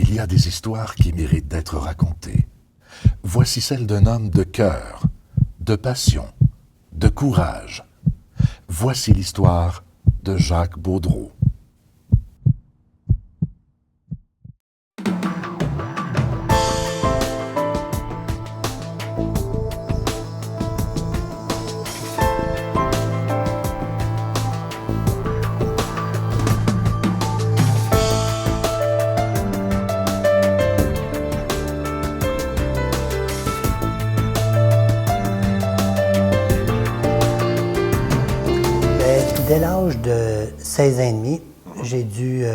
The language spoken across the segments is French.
Il y a des histoires qui méritent d'être racontées. Voici celle d'un homme de cœur, de passion, de courage. Voici l'histoire de Jacques Baudreau. Dès l'âge de 16 ans et demi, j'ai dû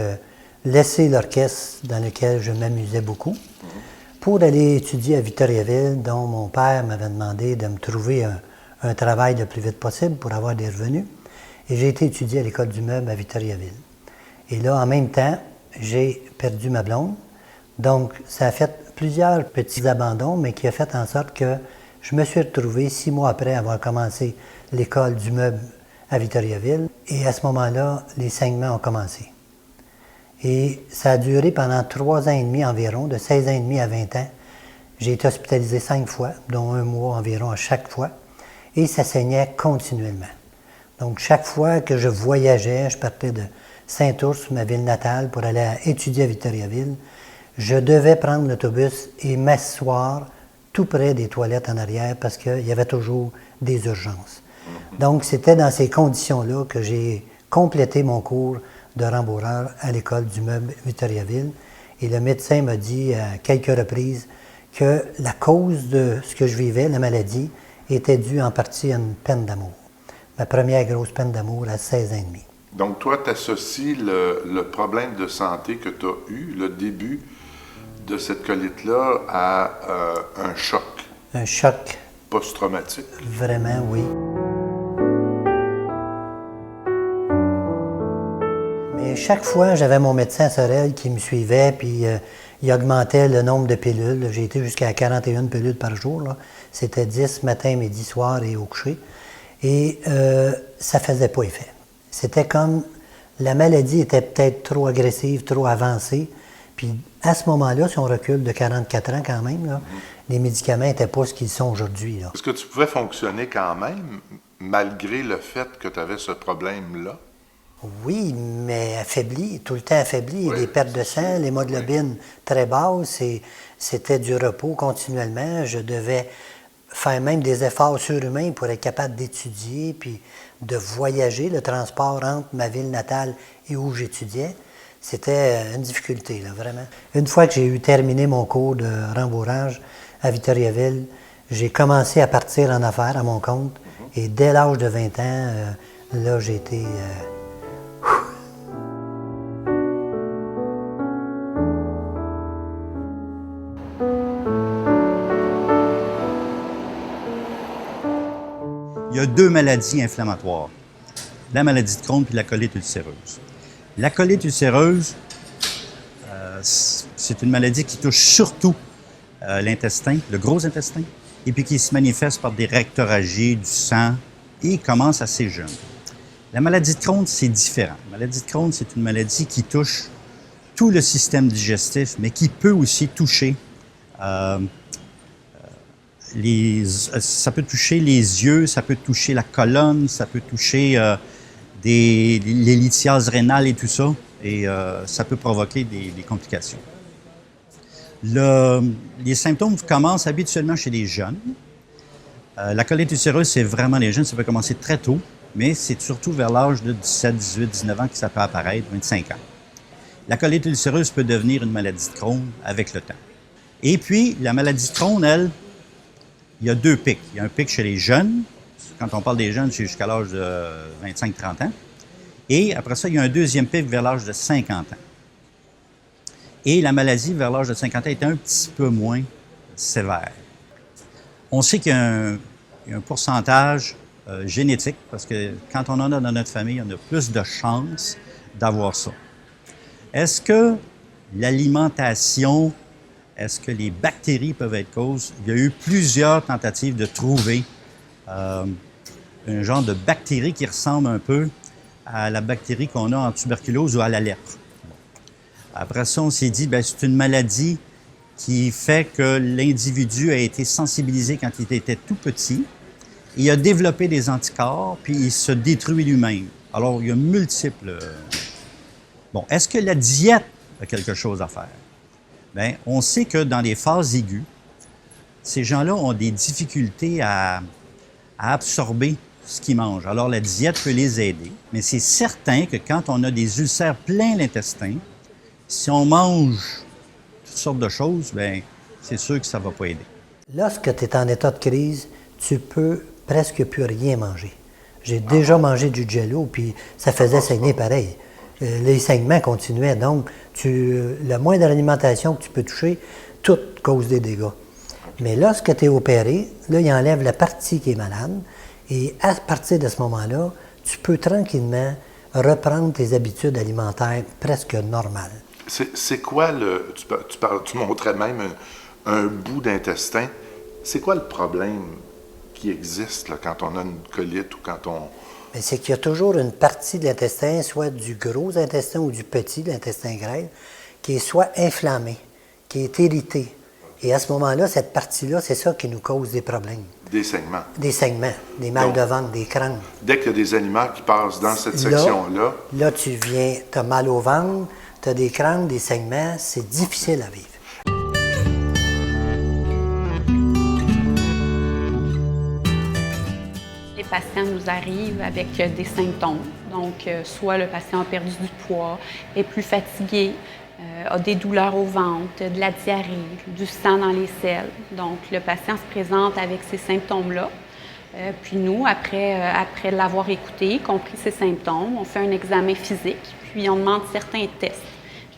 laisser l'orchestre dans lequel je m'amusais beaucoup pour aller étudier à Victoriaville, dont mon père m'avait demandé de me trouver un travail le plus vite possible pour avoir des revenus. Et j'ai été étudier à l'École du meuble à Victoriaville. Et là, en même temps, j'ai perdu ma blonde. Donc, ça a fait plusieurs petits abandons, mais qui a fait en sorte que je me suis retrouvé 6 mois après avoir commencé l'École du meuble à Victoriaville. Et à ce moment-là, les saignements ont commencé. Et ça a duré pendant 3 ans et demi environ, de 16 ans et demi à 20 ans. J'ai été hospitalisé 5 fois, dont 1 mois environ à chaque fois. Et ça saignait continuellement. Donc, chaque fois que je voyageais, je partais de Saint-Ours, ma ville natale, pour aller étudier à Victoriaville, je devais prendre l'autobus et m'asseoir tout près des toilettes en arrière parce qu'il y avait toujours des urgences. Donc, c'était dans ces conditions-là que j'ai complété mon cours de rembourreur à l'École du meuble Victoriaville. Et le médecin m'a dit à quelques reprises que la cause de ce que je vivais, la maladie, était due en partie à une peine d'amour. Ma première grosse peine d'amour à 16 ans et demi. Donc, toi, tu associes le problème de santé que tu as eu, le début de cette colite-là, à un choc. Un choc. Post-traumatique. Vraiment, oui. Mais chaque fois, j'avais mon médecin à Sorel qui me suivait, puis il augmentait le nombre de pilules. J'ai été jusqu'à 41 pilules par jour. Là. C'était 10 matin, midi, soir et au coucher. Et ça faisait pas effet. C'était comme la maladie était peut-être trop agressive, trop avancée. Puis à ce moment-là, si on recule de 44 ans quand même, là, les médicaments n'étaient pas ce qu'ils sont aujourd'hui. Est-ce que tu pouvais fonctionner quand même, malgré le fait que tu avais ce problème-là? Oui, mais affaibli, tout le temps affaibli. Oui, les pertes de sang, l'hémoglobine très basse, et c'était du repos continuellement. Je devais faire même des efforts surhumains pour être capable d'étudier, puis de voyager, le transport entre ma ville natale et où j'étudiais. C'était une difficulté, là, vraiment. Une fois que j'ai eu terminé mon cours de rembourrage à Victoriaville, j'ai commencé à partir en affaires à mon compte. Et dès l'âge de 20 ans, là, j'ai été... Il y a 2 maladies inflammatoires, la maladie de Crohn et la colite ulcéreuse. La colite ulcéreuse, c'est une maladie qui touche surtout l'intestin, le gros intestin, et puis qui se manifeste par des rectorragies, du sang, et commence assez jeune. La maladie de Crohn, c'est différent. La maladie de Crohn, c'est une maladie qui touche tout le système digestif, mais qui peut aussi toucher ça peut toucher les yeux, ça peut toucher la colonne, ça peut toucher les lithiases rénales et tout ça, et ça peut provoquer des complications. Les symptômes commencent habituellement chez les jeunes. La colite ulcéreuse, c'est vraiment les jeunes, ça peut commencer très tôt, mais c'est surtout vers l'âge de 17, 18, 19 ans que ça peut apparaître, 25 ans. La colite ulcéreuse peut devenir une maladie de Crohn avec le temps. Et puis, la maladie de Crohn, elle, il y a 2 pics. Il y a un pic chez les jeunes. Quand on parle des jeunes, c'est jusqu'à l'âge de 25-30 ans. Et après ça, il y a un deuxième pic vers l'âge de 50 ans. Et la maladie, vers l'âge de 50 ans, est un petit peu moins sévère. On sait qu'il y a un pourcentage génétique, parce que quand on en a dans notre famille, on a plus de chances d'avoir ça. Est-ce que l'alimentation... Est-ce que les bactéries peuvent être cause? Il y a eu plusieurs tentatives de trouver un genre de bactérie qui ressemble un peu à la bactérie qu'on a en tuberculose ou à la lèpre. Après ça, on s'est dit, bien, c'est une maladie qui fait que l'individu a été sensibilisé quand il était tout petit. Il a développé des anticorps, puis il se détruit lui-même. Alors, il y a multiples... Bon, est-ce que la diète a quelque chose à faire? Bien, on sait que dans les phases aiguës, ces gens-là ont des difficultés à absorber ce qu'ils mangent. Alors, la diète peut les aider, mais c'est certain que quand on a des ulcères plein l'intestin, si on mange toutes sortes de choses, bien, c'est sûr que ça ne va pas aider. Lorsque tu es en état de crise, tu peux presque plus rien manger. J'ai déjà mangé du Jello, puis ça faisait saigner pareil. Les saignements continuaient, donc la moindre alimentation que tu peux toucher, tout cause des dégâts. Mais lorsque tu es opéré, là, il enlève la partie qui est malade, et à partir de ce moment-là, tu peux tranquillement reprendre tes habitudes alimentaires presque normales. C'est quoi le... Tu montrais même un bout d'intestin. C'est quoi le problème qui existe là, quand on a une colite ou quand on... Mais c'est qu'il y a toujours une partie de l'intestin, soit du gros intestin ou du petit, l'intestin grêle, qui est soit inflammée, qui est irritée. Et à ce moment-là, cette partie-là, c'est ça qui nous cause des problèmes. Des saignements. Des saignements, des mal de ventre, des crampes. Dès qu'il y a des aliments qui passent dans cette section-là... Là, tu as mal au ventre, tu as des crampes, des saignements, c'est difficile à vivre. Les patients nous arrivent avec des symptômes. Donc, soit le patient a perdu du poids, est plus fatigué, a des douleurs au ventre, de la diarrhée, du sang dans les selles. Donc, le patient se présente avec ces symptômes-là. Puis nous, après l'avoir écouté, compris ses symptômes, on fait un examen physique, puis on demande certains tests,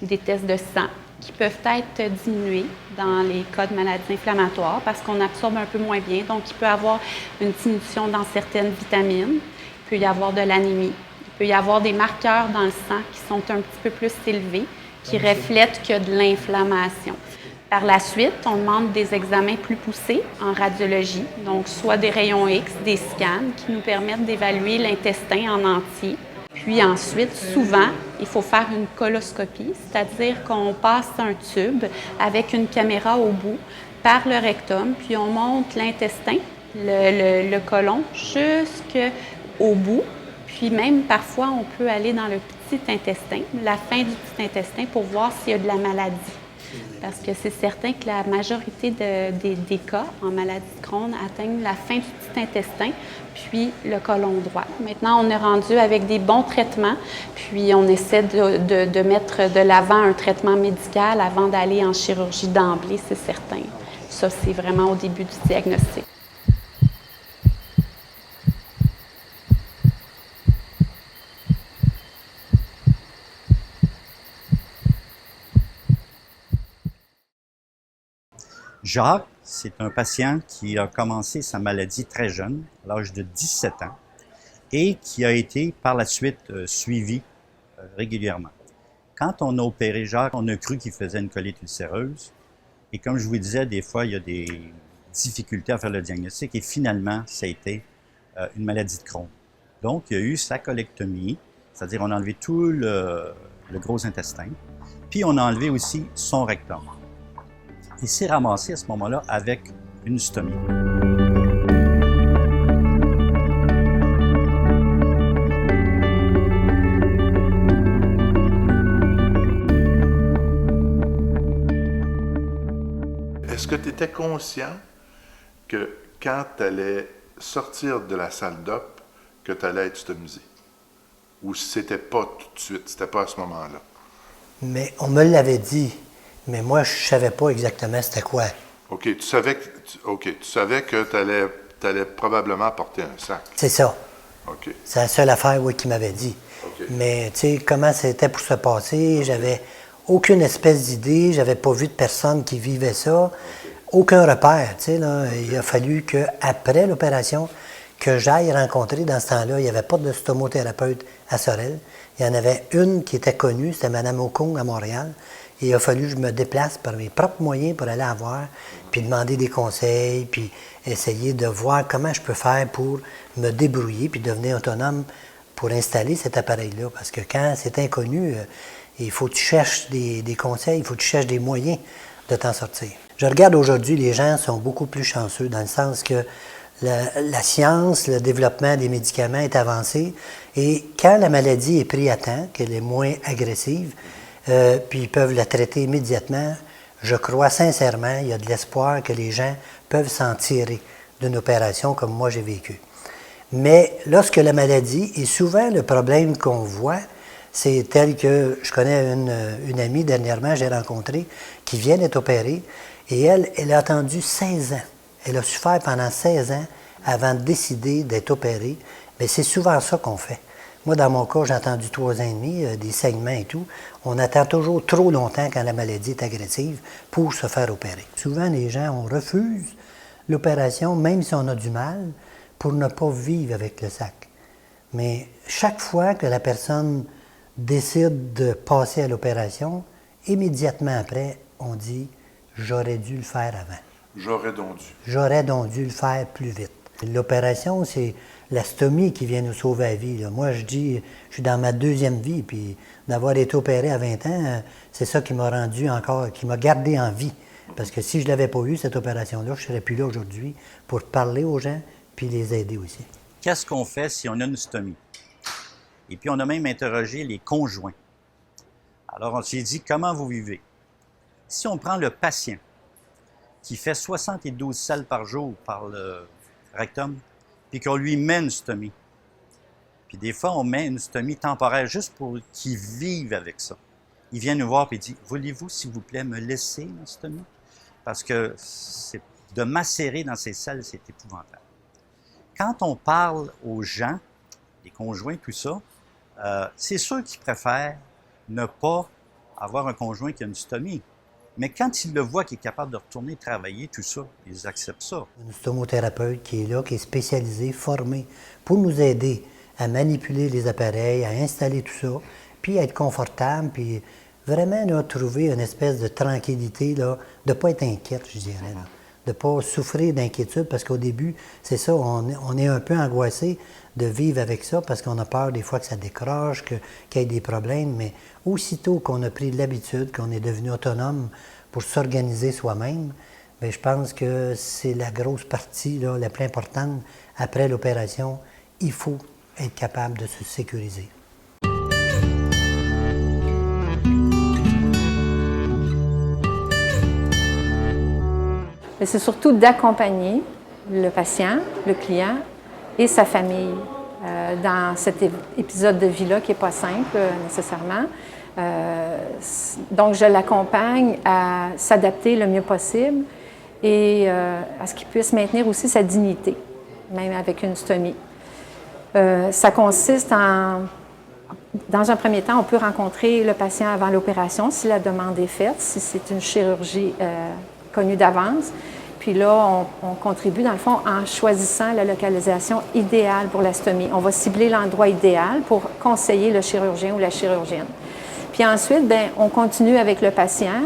des tests de sang qui peuvent être diminués dans les cas de maladies inflammatoires parce qu'on absorbe un peu moins bien. Donc, il peut y avoir une diminution dans certaines vitamines, il peut y avoir de l'anémie, il peut y avoir des marqueurs dans le sang qui sont un petit peu plus élevés, qui reflètent qu'il y a de l'inflammation. Par la suite, on demande des examens plus poussés en radiologie, donc soit des rayons X, des scans qui nous permettent d'évaluer l'intestin en entier. Puis ensuite, souvent, il faut faire une coloscopie, c'est-à-dire qu'on passe un tube avec une caméra au bout par le rectum, puis on monte l'intestin, le côlon, jusqu'au bout. Puis même, parfois, on peut aller dans le petit intestin, la fin du petit intestin, pour voir s'il y a de la maladie. Parce que c'est certain que la majorité des cas en maladie de Crohn atteignent la fin du petit intestin, puis le côlon droit. Maintenant, on est rendu avec des bons traitements, puis on essaie de mettre de l'avant un traitement médical avant d'aller en chirurgie d'emblée, c'est certain. Ça, c'est vraiment au début du diagnostic. Jacques, c'est un patient qui a commencé sa maladie très jeune, à l'âge de 17 ans, et qui a été par la suite suivi régulièrement. Quand on a opéré Jacques, on a cru qu'il faisait une colite ulcéreuse. Et comme je vous disais, des fois, il y a des difficultés à faire le diagnostic. Et finalement, ça a été une maladie de Crohn. Donc, il y a eu sa colectomie, c'est-à-dire on a enlevé tout le gros intestin. Puis, on a enlevé aussi son rectum. Il s'est ramassé à ce moment-là avec une stomie. Est-ce que tu étais conscient que quand tu allais sortir de la salle d'op, que tu allais être stomisé? Ou c'était pas tout de suite, c'était pas à ce moment-là? Mais on me l'avait dit. Mais moi, je ne savais pas exactement c'était quoi. OK, tu savais que tu allais probablement porter un sac. C'est ça. OK. C'est la seule affaire, oui, qu'il m'avait dit. OK. Mais, tu sais, comment c'était pour se passer, j'avais aucune espèce d'idée, j'avais pas vu de personne qui vivait ça, aucun repère, tu sais, là. Il a fallu qu'après l'opération, que j'aille rencontrer, dans ce temps-là, il n'y avait pas de stomothérapeute à Sorel. Il y en avait une qui était connue, c'était Mme Okung à Montréal. Et il a fallu que je me déplace par mes propres moyens pour aller la voir, puis demander des conseils, puis essayer de voir comment je peux faire pour me débrouiller, puis devenir autonome pour installer cet appareil-là. Parce que quand c'est inconnu, Et il faut que tu cherches des conseils, il faut que tu cherches des moyens de t'en sortir. Je regarde aujourd'hui, les gens sont beaucoup plus chanceux dans le sens que la science, le développement des médicaments est avancé et quand la maladie est prise à temps, qu'elle est moins agressive, puis ils peuvent la traiter immédiatement, je crois sincèrement, il y a de l'espoir que les gens peuvent s'en tirer d'une opération comme moi j'ai vécu. Mais lorsque la maladie, et souvent le problème qu'on voit, c'est tel que je connais une amie dernièrement, j'ai rencontré, qui vient d'être opérée, et elle a attendu 16 ans. Elle a souffert pendant 16 ans avant de décider d'être opérée. Mais c'est souvent ça qu'on fait. Moi, dans mon cas, j'ai attendu 3 ans et demi, des saignements et tout. On attend toujours trop longtemps quand la maladie est agressive pour se faire opérer. Souvent, les gens, on refuse l'opération, même si on a du mal, pour ne pas vivre avec le sac. Mais chaque fois que la personne décide de passer à l'opération, immédiatement après, on dit « j'aurais dû le faire avant ». J'aurais donc dû. J'aurais donc dû le faire plus vite. L'opération, c'est la stomie qui vient nous sauver la vie. Là. Moi, je dis, je suis dans ma 2e vie, puis d'avoir été opéré à 20 ans, c'est ça qui m'a rendu encore, qui m'a gardé en vie. Parce que si je ne l'avais pas eu, cette opération-là, je ne serais plus là aujourd'hui pour parler aux gens, puis les aider aussi. Qu'est-ce qu'on fait si on a une stomie? Et puis, on a même interrogé les conjoints. Alors, on s'est dit, comment vous vivez? Si on prend le patient qui fait 72 selles par jour par le rectum, puis qu'on lui met une stomie, puis des fois, on met une stomie temporaire juste pour qu'il vive avec ça. Il vient nous voir et dit, voulez-vous, s'il vous plaît, me laisser une stomie? Parce que de macérer dans ces selles, c'est épouvantable. Quand on parle aux gens, les conjoints, tout ça, c'est sûr qu'ils préfèrent ne pas avoir un conjoint qui a une stomie. Mais quand ils le voient qu'il est capable de retourner travailler, tout ça, ils acceptent ça. Une stomothérapeute qui est là, qui est spécialisée, formée, pour nous aider à manipuler les appareils, à installer tout ça, puis à être confortable, puis vraiment là, trouver une espèce de tranquillité, là, de ne pas être inquiète, je dirais. Là. De ne pas souffrir d'inquiétude, parce qu'au début, c'est ça, on est un peu angoissé de vivre avec ça, parce qu'on a peur des fois que ça décroche, qu'il y ait des problèmes, mais aussitôt qu'on a pris l'habitude, qu'on est devenu autonome pour s'organiser soi-même, bien, je pense que c'est la grosse partie, là, la plus importante. Après l'opération, il faut être capable de se sécuriser. Mais c'est surtout d'accompagner le patient, le client et sa famille dans cet épisode de vie-là qui n'est pas simple nécessairement. Donc, je l'accompagne à s'adapter le mieux possible et à ce qu'il puisse maintenir aussi sa dignité, même avec une stomie. Ça consiste dans un premier temps, on peut rencontrer le patient avant l'opération si la demande est faite, si c'est une chirurgie connue d'avance. Puis là, on contribue, dans le fond, en choisissant la localisation idéale pour la stomie. On va cibler l'endroit idéal pour conseiller le chirurgien ou la chirurgienne. Puis ensuite, bien, on continue avec le patient,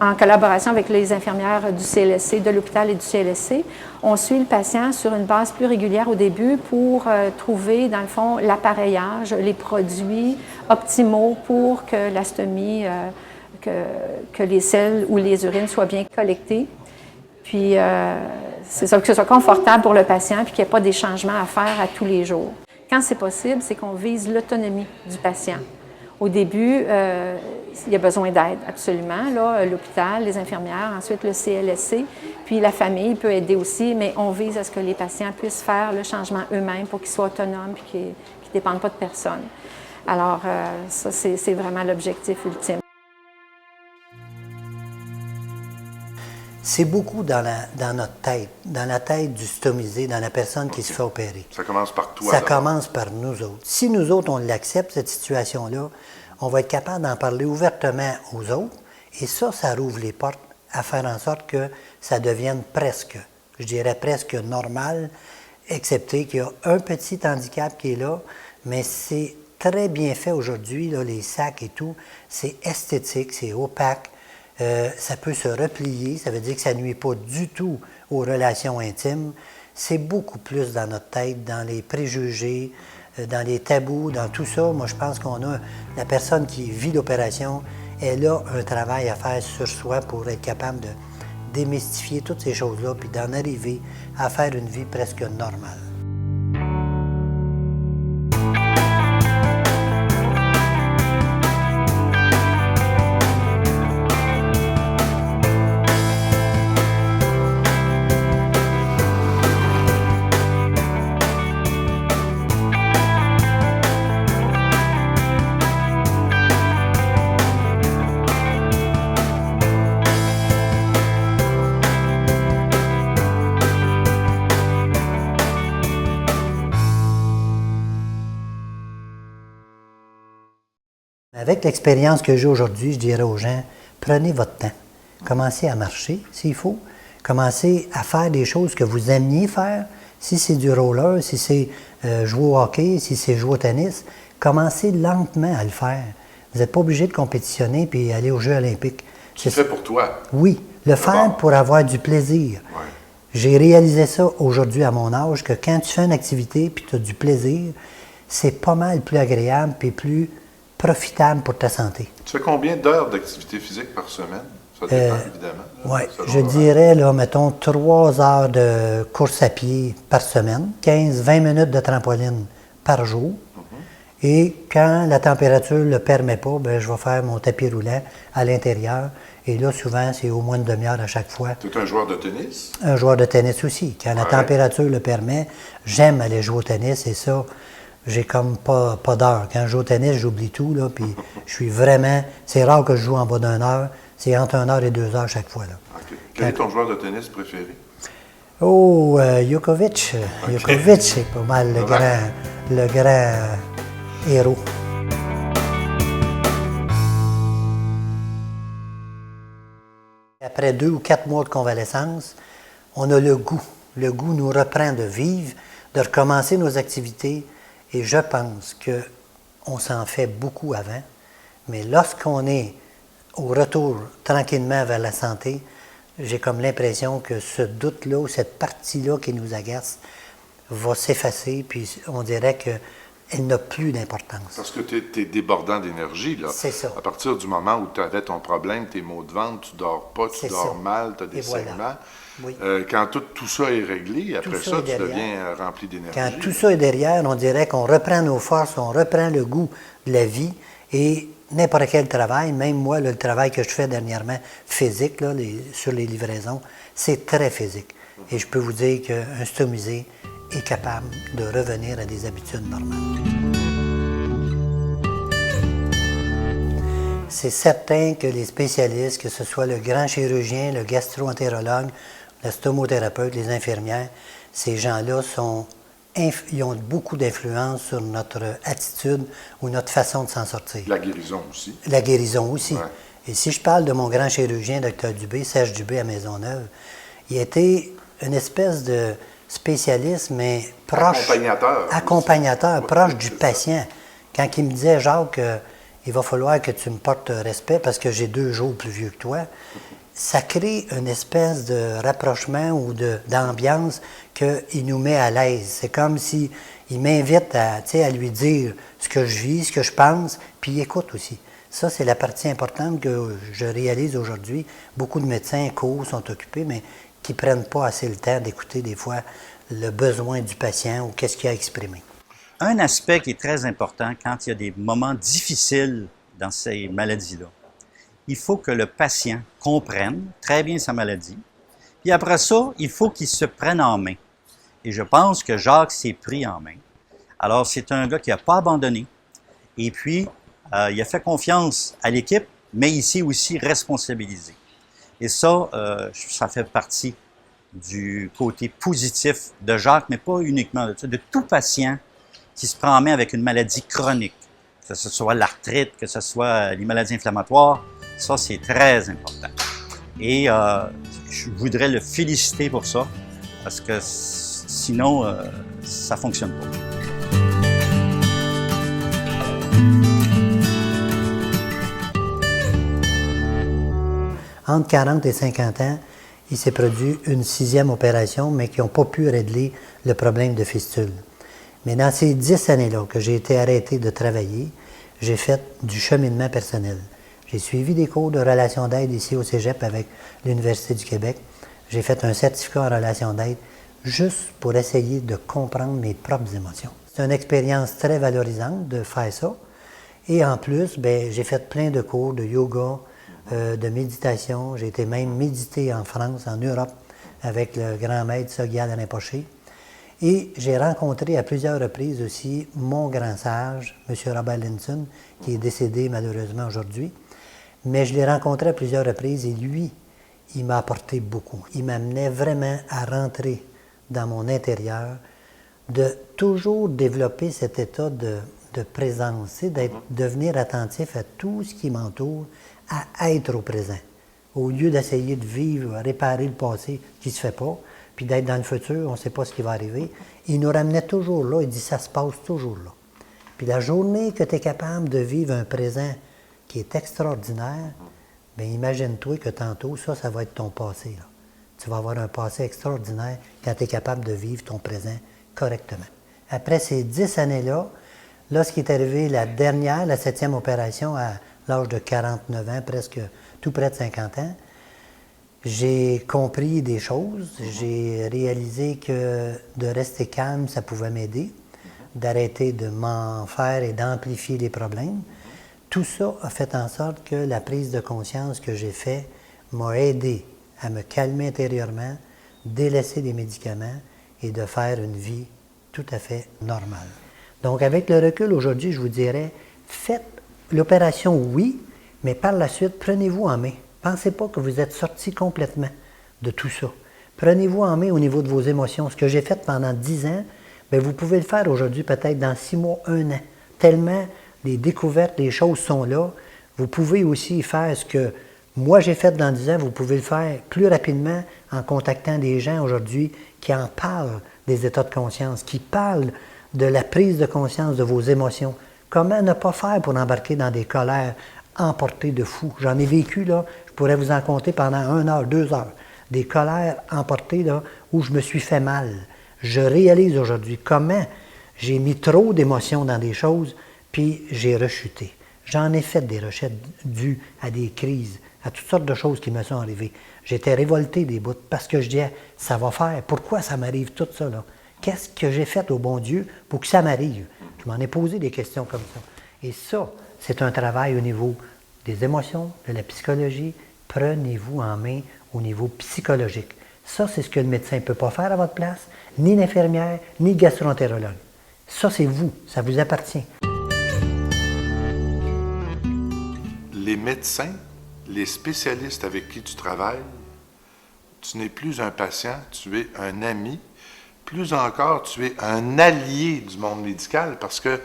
en collaboration avec les infirmières du CLSC, de l'hôpital et du CLSC. On suit le patient sur une base plus régulière au début pour trouver, dans le fond, l'appareillage, les produits optimaux pour que la stomie, que les selles ou les urines soient bien collectées. Puis, c'est ça, que ce soit confortable pour le patient puis qu'il n'y ait pas des changements à faire à tous les jours. Quand c'est possible, c'est qu'on vise l'autonomie du patient. Au début, il y a besoin d'aide, absolument. Là, l'hôpital, les infirmières, ensuite le CLSC, puis la famille peut aider aussi, mais on vise à ce que les patients puissent faire le changement eux-mêmes pour qu'ils soient autonomes puis qu'ils ne dépendent pas de personne. Alors, ça, c'est vraiment l'objectif ultime. C'est beaucoup dans notre tête, dans la tête du stomisé, dans la personne qui se fait opérer. Ça commence par toi. Ça commence par nous autres. Si nous autres, on l'accepte, cette situation-là, on va être capable d'en parler ouvertement aux autres. Et ça rouvre les portes à faire en sorte que ça devienne presque, je dirais presque normal, excepté qu'il y a un petit handicap qui est là, mais c'est très bien fait aujourd'hui, là, les sacs et tout. C'est esthétique, c'est opaque. Ça peut se replier, ça veut dire que ça ne nuit pas du tout aux relations intimes. C'est beaucoup plus dans notre tête, dans les préjugés, dans les tabous, dans tout ça, moi, je pense qu'on a, la personne qui vit l'opération, elle a un travail à faire sur soi pour être capable de démystifier toutes ces choses-là, puis d'en arriver à faire une vie presque normale. Avec l'expérience que j'ai aujourd'hui, je dirais aux gens, prenez votre temps. Commencez à marcher, s'il faut. Commencez à faire des choses que vous aimiez faire. Si c'est du roller, si c'est jouer au hockey, si c'est jouer au tennis, commencez lentement à le faire. Vous n'êtes pas obligé de compétitionner puis aller aux Jeux olympiques. Tu le fais pour toi. Oui, le faire pour avoir du plaisir. Ouais. J'ai réalisé ça aujourd'hui à mon âge, que quand tu fais une activité puis tu as du plaisir, c'est pas mal plus agréable puis plus profitable pour ta santé. Tu fais combien d'heures d'activité physique par semaine? Ça dépend, évidemment. Oui, je dirais, là, mettons, 3 heures de course à pied par semaine, 15-20 minutes de trampoline par jour. Et quand la température ne le permet pas, bien, je vais faire mon tapis roulant à l'intérieur. Et là, souvent, c'est au moins une demi-heure à chaque fois. Tu es un joueur de tennis? Un joueur de tennis aussi. Quand la température le permet, j'aime aller jouer au tennis et ça, j'ai comme pas d'heure. Quand je joue au tennis, j'oublie tout, là, puis je suis vraiment... C'est rare que je joue en bas d'une heure. C'est entre 1 heure et 2 heures chaque fois, là. OK. Quel est ton joueur de tennis préféré? Oh, Djokovic. Djokovic, c'est pas mal le grand héros. Après 2 ou 4 mois de convalescence, on a le goût. Le goût nous reprend de vivre, de recommencer nos activités. Et je pense qu'on s'en fait beaucoup avant. Mais lorsqu'on est au retour tranquillement vers la santé, j'ai comme l'impression que ce doute-là, ou cette partie-là qui nous agace, va s'effacer, puis on dirait qu'elle n'a plus d'importance. Parce que tu es débordant d'énergie, là. C'est ça. À partir du moment où tu avais ton problème, tes maux de ventre, tu dors pas, tu dors mal, tu as des saignements. Oui. Quand tout ça est réglé, après ça, tu derrière. deviens rempli d'énergie. Quand tout ça est derrière, on dirait qu'on reprend nos forces, on reprend le goût de la vie et n'importe quel travail, même moi, là, le travail que je fais dernièrement, physique, là, sur les livraisons, c'est très physique. Et je peux vous dire qu'un stomisé est capable de revenir à des habitudes normales. C'est certain que les spécialistes, que ce soit le grand chirurgien, le gastro-entérologue, le stomothérapeute, les infirmières, ces gens-là ils ont beaucoup d'influence sur notre attitude ou notre façon de s'en sortir. La guérison aussi. La guérison aussi. Ouais. Et si je parle de mon grand chirurgien, Dr Dubé, Serge Dubé à Maisonneuve, il était une espèce de spécialiste, mais proche... Accompagnateur, Oui, proche du patient. Quand il me disait, Jacques, il va falloir que tu me portes respect parce que j'ai 2 jours plus vieux que toi, ça crée une espèce de rapprochement ou d'ambiance qu'il nous met à l'aise. C'est comme s'il m'invite à lui dire ce que je vis, ce que je pense, puis il écoute aussi. Ça, c'est la partie importante que je réalise aujourd'hui. Beaucoup de médecins courent, sont occupés, mais qui ne prennent pas assez le temps d'écouter des fois le besoin du patient ou qu'est-ce qu'il a exprimé. Un aspect qui est très important quand il y a des moments difficiles dans ces maladies-là, il faut que le patient comprenne très bien sa maladie. Puis après ça, il faut qu'il se prenne en main. Et je pense que Jacques s'est pris en main. Alors, c'est un gars qui n'a pas abandonné. Et puis, il a fait confiance à l'équipe, mais il s'est aussi responsabilisé. Et ça, ça fait partie du côté positif de Jacques, mais pas uniquement de ça, de tout patient qui se prend en main avec une maladie chronique, que ce soit l'arthrite, que ce soit les maladies inflammatoires. Ça, c'est très important. Et je voudrais le féliciter pour ça, parce que sinon, ça ne fonctionne pas. Entre 40 et 50 ans, il s'est produit une 6e opération, mais qui n'ont pas pu régler le problème de fistule. Mais dans ces 10 années-là que j'ai été arrêté de travailler, j'ai fait du cheminement personnel. J'ai suivi des cours de relations d'aide ici au Cégep avec l'Université du Québec. J'ai fait un certificat en relations d'aide juste pour essayer de comprendre mes propres émotions. C'est une expérience très valorisante de faire ça. Et en plus, ben, j'ai fait plein de cours de yoga, de méditation. J'ai été même méditer en France, en Europe, avec le grand maître Sogyal Rinpoché. Et j'ai rencontré à plusieurs reprises aussi mon grand sage, M. Robert Linson, qui est décédé malheureusement aujourd'hui. Mais je l'ai rencontré à plusieurs reprises et lui, il m'a apporté beaucoup. Il m'amenait vraiment à rentrer dans mon intérieur, de toujours développer cet état de présence, devenir attentif à tout ce qui m'entoure, à être au présent. Au lieu d'essayer de vivre, réparer le passé qui ne se fait pas, puis d'être dans le futur, on ne sait pas ce qui va arriver. Il nous ramenait toujours là, il dit ça se passe toujours là. Puis la journée que tu es capable de vivre un présent qui est extraordinaire, bien imagine-toi que tantôt, ça va être ton passé. Là. Tu vas avoir un passé extraordinaire quand tu es capable de vivre ton présent correctement. Après ces 10 années-là, lorsqu'il est arrivé la 7e opération à l'âge de 49 ans, presque tout près de 50 ans, j'ai compris des choses. J'ai réalisé que de rester calme, ça pouvait m'aider, d'arrêter de m'en faire et d'amplifier les problèmes. Tout ça a fait en sorte que la prise de conscience que j'ai faite m'a aidé à me calmer intérieurement, délaisser les médicaments et de faire une vie tout à fait normale. Donc, avec le recul aujourd'hui, je vous dirais, faites l'opération, oui, mais par la suite, prenez-vous en main. Pensez pas que vous êtes sorti complètement de tout ça. Prenez-vous en main au niveau de vos émotions. Ce que j'ai fait pendant 10 ans, bien, vous pouvez le faire aujourd'hui, peut-être dans 6 mois, 1 an. Tellement les découvertes, les choses sont là. Vous pouvez aussi faire ce que moi j'ai fait dans 10 ans, vous pouvez le faire plus rapidement en contactant des gens aujourd'hui qui en parlent des états de conscience, qui parlent de la prise de conscience de vos émotions. Comment ne pas faire pour embarquer dans des colères emportées de fou? J'en ai vécu, là, je pourrais vous en compter pendant 1 heure, 2 heures. Des colères emportées, là, où je me suis fait mal. Je réalise aujourd'hui comment j'ai mis trop d'émotions dans des choses, puis j'ai rechuté. J'en ai fait des rechutes dues à des crises, à toutes sortes de choses qui me sont arrivées. J'étais révolté des bouts parce que je disais, ça va faire, pourquoi ça m'arrive tout ça, là? Qu'est-ce que j'ai fait au bon Dieu pour que ça m'arrive? Je m'en ai posé des questions comme ça. Et ça, c'est un travail au niveau des émotions, de la psychologie. Prenez-vous en main au niveau psychologique. Ça, c'est ce que le médecin ne peut pas faire à votre place, ni l'infirmière, ni le gastroentérologue. Ça, c'est vous, ça vous appartient. Les médecins, les spécialistes avec qui tu travailles, tu n'es plus un patient, tu es un ami. Plus encore, tu es un allié du monde médical parce que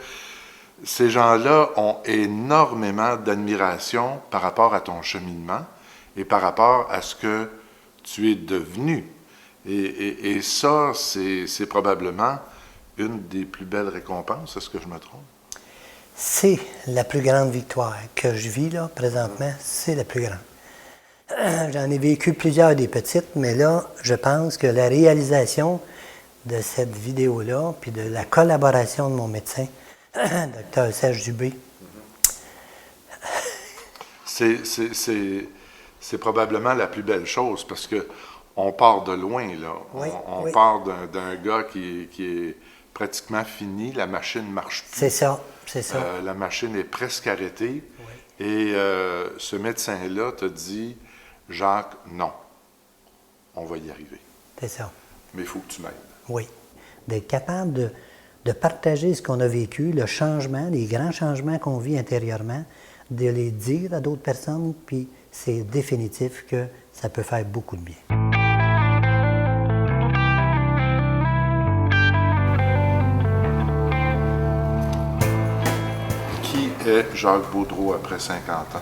ces gens-là ont énormément d'admiration par rapport à ton cheminement et par rapport à ce que tu es devenu. Et ça, c'est probablement une des plus belles récompenses, est-ce que je me trompe? C'est la plus grande victoire que je vis là, présentement, c'est la plus grande. J'en ai vécu plusieurs des petites, mais là, je pense que la réalisation de cette vidéo-là, puis de la collaboration de mon médecin, Dr. Serge Dubé. C'est probablement la plus belle chose, parce que on part de loin, là. Oui, on part d'un gars qui est pratiquement fini, la machine ne marche plus. C'est ça, c'est ça. La machine est presque arrêtée. Oui. Et ce médecin-là t'a dit, Jacques, non, on va y arriver. C'est ça. Mais il faut que tu m'aides. Oui. D'être capable de partager ce qu'on a vécu, le changement, les grands changements qu'on vit intérieurement, de les dire à d'autres personnes, puis c'est définitif que ça peut faire beaucoup de bien. Qui est Jacques Boudreau après 50 ans?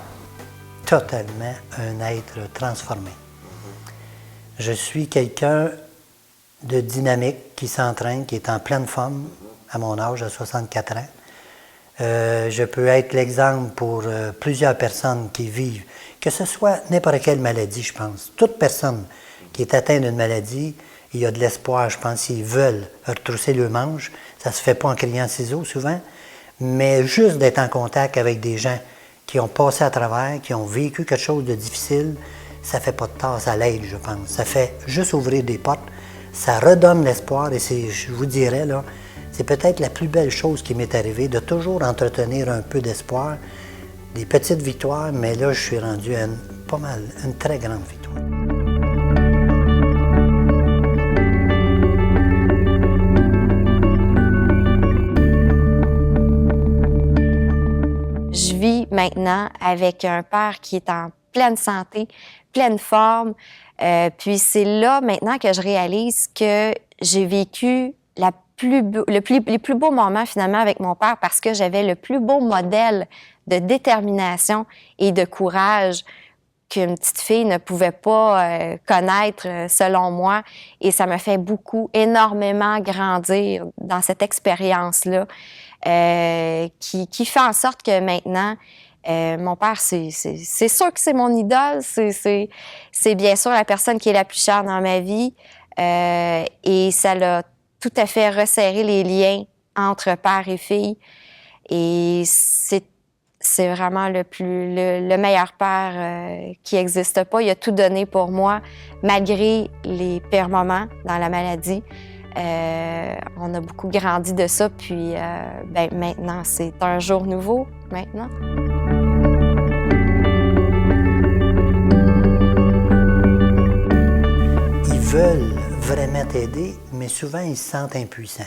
Totalement un être transformé. Je suis quelqu'un de dynamique, qui s'entraîne, qui est en pleine forme à mon âge, à 64 ans. Je peux être l'exemple pour plusieurs personnes qui vivent, que ce soit n'importe quelle maladie, je pense. Toute personne qui est atteinte d'une maladie, il y a de l'espoir, je pense, s'ils veulent retrousser le manche, Ça se fait pas en criant ciseaux souvent, mais juste d'être en contact avec des gens qui ont passé à travers, qui ont vécu quelque chose de difficile, ça fait pas de tort, ça l'aide, je pense. Ça fait juste ouvrir des portes, ça redonne l'espoir et c'est, je vous dirais, là, c'est peut-être la plus belle chose qui m'est arrivée, de toujours entretenir un peu d'espoir, des petites victoires, mais là, je suis rendu à pas mal, une très grande victoire. Je vis maintenant avec un père qui est en pleine santé, pleine forme. Puis c'est là maintenant que je réalise que j'ai vécu les plus beaux moments finalement avec mon père parce que j'avais le plus beau modèle de détermination et de courage qu'une petite fille ne pouvait pas connaître selon moi. Et ça me fait énormément grandir dans cette expérience-là qui fait en sorte que maintenant, mon père, c'est sûr que c'est mon idole, c'est bien sûr la personne qui est la plus chère dans ma vie et ça l'a tout à fait resserré les liens entre père et fille et c'est vraiment le meilleur père qui n'existe pas. Il a tout donné pour moi, malgré les pires moments dans la maladie. On a beaucoup grandi de ça, puis maintenant, c'est un jour nouveau, maintenant. Ils veulent vraiment t'aider, mais souvent, ils se sentent impuissants.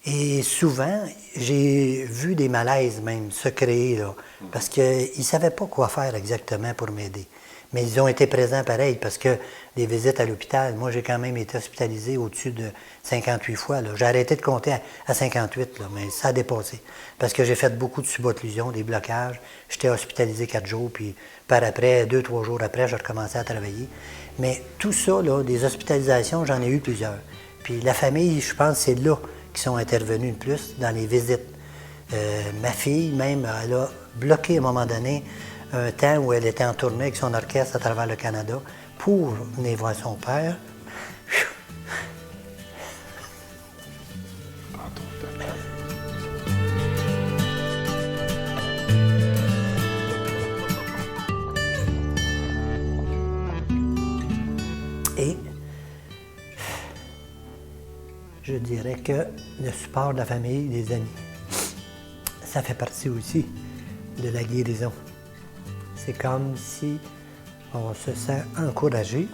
Et souvent, j'ai vu des malaises même se créer, là, parce qu'ils ne savaient pas quoi faire exactement pour m'aider. Mais ils ont été présents pareil, parce que les visites à l'hôpital, moi, j'ai quand même été hospitalisé au-dessus de 58 fois. J'ai arrêté de compter à 58, là, mais ça a dépassé. Parce que j'ai fait beaucoup de subocclusion, des blocages. J'étais hospitalisé 4 jours, puis par après, 2-3 jours après, j'ai recommencé à travailler. Mais tout ça, là, des hospitalisations, j'en ai eu plusieurs. Puis la famille, je pense, c'est là qui sont intervenus le plus dans les visites. Ma fille, même, elle a bloqué à un moment donné un temps où elle était en tournée avec son orchestre à travers le Canada pour venir voir son père. Prends ton temps. Et je dirais que le support de la famille, des amis, ça fait partie aussi de la guérison. C'est comme si on se sent encouragé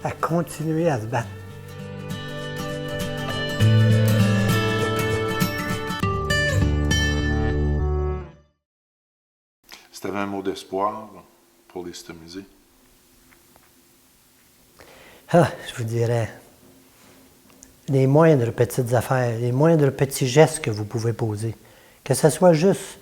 à continuer à se battre. Si tu avais un mot d'espoir pour les stomisés. Ah, je vous dirais, les moindres petites affaires, les moindres petits gestes que vous pouvez poser, que ce soit juste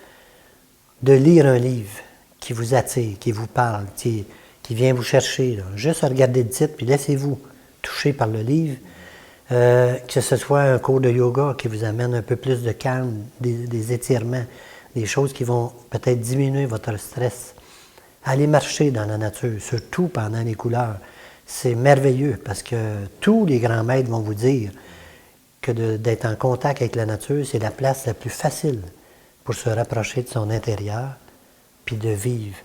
de lire un livre qui vous attire, qui vous parle, qui vient vous chercher, là. Juste regarder le titre, puis laissez-vous toucher par le livre, que ce soit un cours de yoga qui vous amène un peu plus de calme, des étirements, des choses qui vont peut-être diminuer votre stress. Allez marcher dans la nature, surtout pendant les couleurs. C'est merveilleux parce que tous les grands maîtres vont vous dire que d'être en contact avec la nature, c'est la place la plus facile pour se rapprocher de son intérieur puis de vivre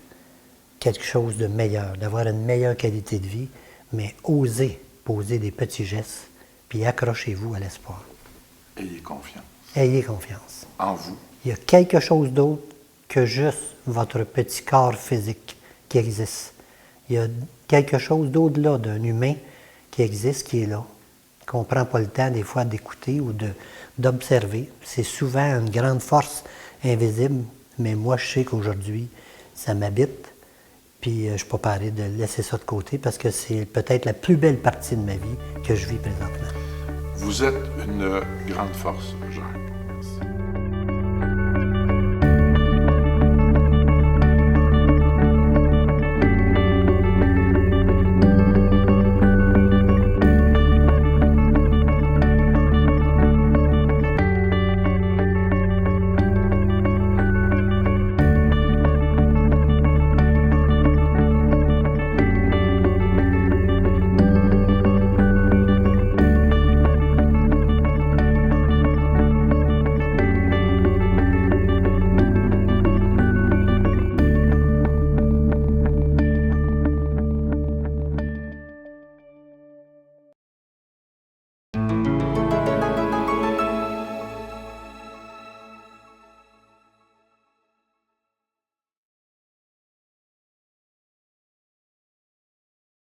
quelque chose de meilleur, d'avoir une meilleure qualité de vie, mais osez poser des petits gestes puis accrochez-vous à l'espoir. Ayez confiance. Ayez confiance. En vous. Il y a quelque chose d'autre que juste votre petit corps physique qui existe. Il y a quelque chose d'au-delà d'un humain qui existe, qui est là, qu'on ne prend pas le temps des fois d'écouter ou d'observer. C'est souvent une grande force invisible, mais moi je sais qu'aujourd'hui, ça m'habite, puis je ne suis pas paré de laisser ça de côté parce que c'est peut-être la plus belle partie de ma vie que je vis présentement. Vous êtes une grande force, Jacques.